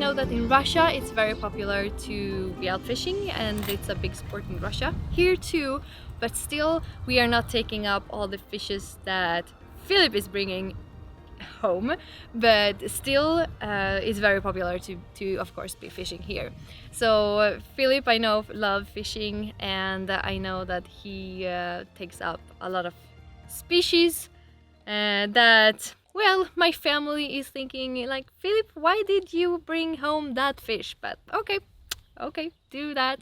know that in Russia it's very popular to be out fishing and it's a big sport in Russia. Here too, but still we are not taking up all the fishes that Philip is bringing home, but still it's very popular to of course be fishing here. So Philip, I know, love fishing, and I know that he takes up a lot of species that, well, my family is thinking like, Philip, why did you bring home that fish? But okay, do that.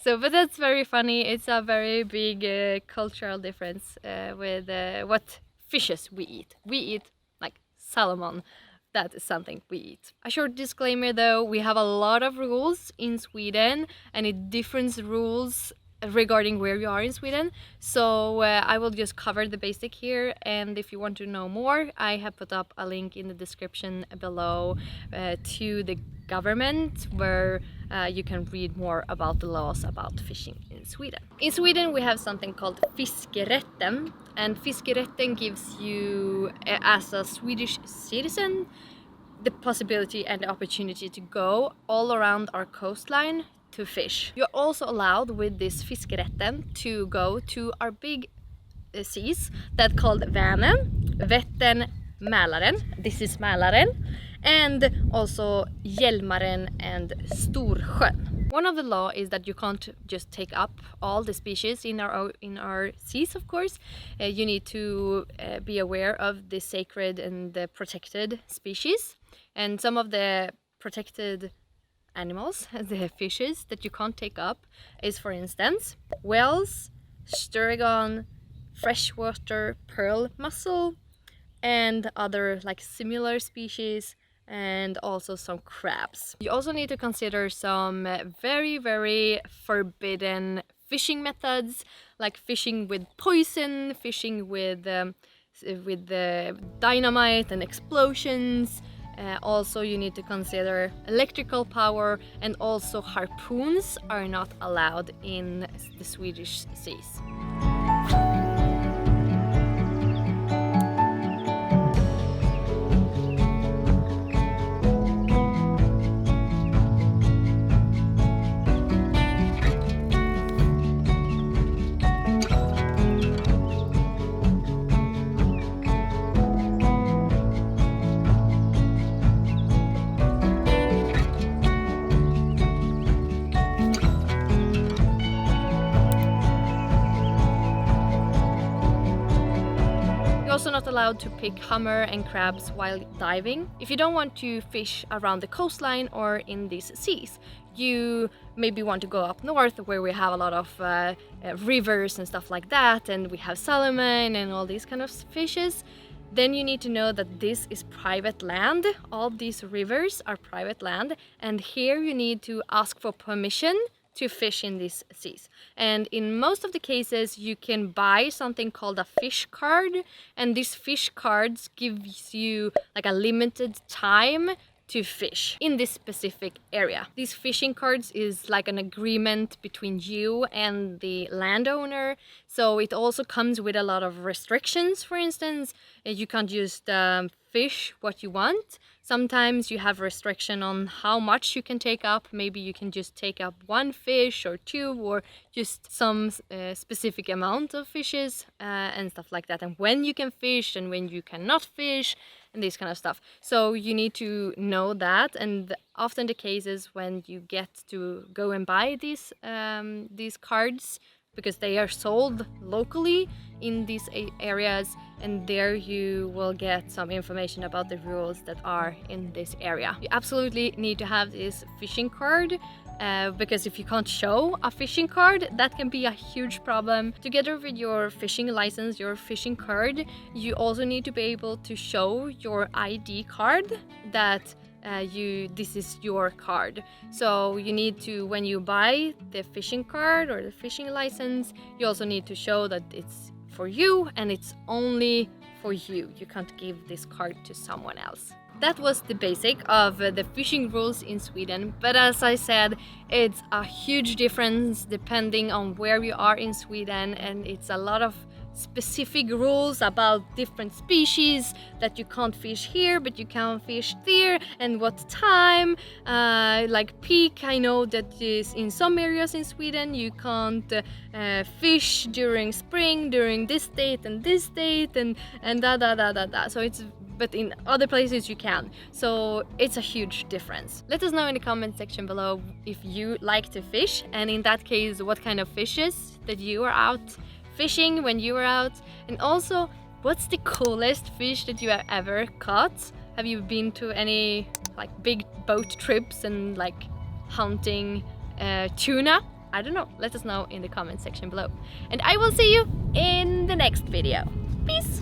So, but that's very funny. It's a very big cultural difference with what fishes we eat. We eat like salmon. That is something we eat. A short disclaimer though, we have a lot of rules in Sweden, and it different rules regarding where you are in Sweden. So I will just cover the basic here, and if you want to know more, I have put up a link in the description below to the government where you can read more about the laws about fishing in Sweden. In Sweden we have something called fiskerätten, and fiskerätten gives you as a Swedish citizen the possibility and the opportunity to go all around our coastline to fish. You're also allowed with this fiskerätten to go to our big seas that called Vänern, Vättern, Mälaren. This is Mälaren, and also Hjälmaren and Storsjön. One of the law is that you can't just take up all the species in our seas, of course. You need to be aware of the sacred and the protected species, and some of the protected animals, the fishes that you can't take up is, for instance, whales, sturgeon, freshwater pearl mussel, and other like similar species, and also some crabs. You also need to consider some very forbidden fishing methods, like fishing with poison, fishing with dynamite and explosions. Also you need to consider electrical power, and also harpoons are not allowed in the Swedish seas. Also not allowed to pick hummer and crabs while diving. If you don't want to fish around the coastline or in these seas, you maybe want to go up north where we have a lot of rivers and stuff like that, and we have salmon and all these kind of fishes. Then you need to know that this is private land. All these rivers are private land, and here you need to ask for permission to fish in these seas. And in most of the cases you can buy something called a fish card, and these fish cards gives you like a limited time to fish in this specific area. These fishing cards is like an agreement between you and the landowner, so it also comes with a lot of restrictions. For instance, you can't just fish what you want. Sometimes you have restriction on how much you can take up. Maybe you can just take up one fish or two, or just some specific amount of fishes and stuff like that, and when you can fish and when you cannot fish and this kind of stuff. So you need to know that, and often the cases when you get to go and buy these cards, because they are sold locally in these areas, and there you will get some information about the rules that are in this area. You absolutely need to have this fishing card, because if you can't show a fishing card, that can be a huge problem. Together with your fishing license, your fishing card, you also need to be able to show your ID card that this is your card. So you need to, when you buy the fishing card or the fishing license, you also need to show that it's for you and it's only for you. You can't give this card to someone else. That was the basic of the fishing rules in Sweden, but as I said, it's a huge difference depending on where you are in Sweden, and it's a lot of specific rules about different species, that you can't fish here but you can fish there, and what time, like peak. I know that is in some areas in Sweden you can't fish during spring, during this date and this date, and da. So it's, but in other places you can. So it's a huge difference. Let us know in the comment section below if you like to fish, and in that case what kind of fishes that you are out fishing when you were out, and also what's the coolest fish that you have ever caught. Have you been to any like big boat trips and like hunting tuna? I don't know, let us know in the comment section below, and I will see you in the next video. Peace!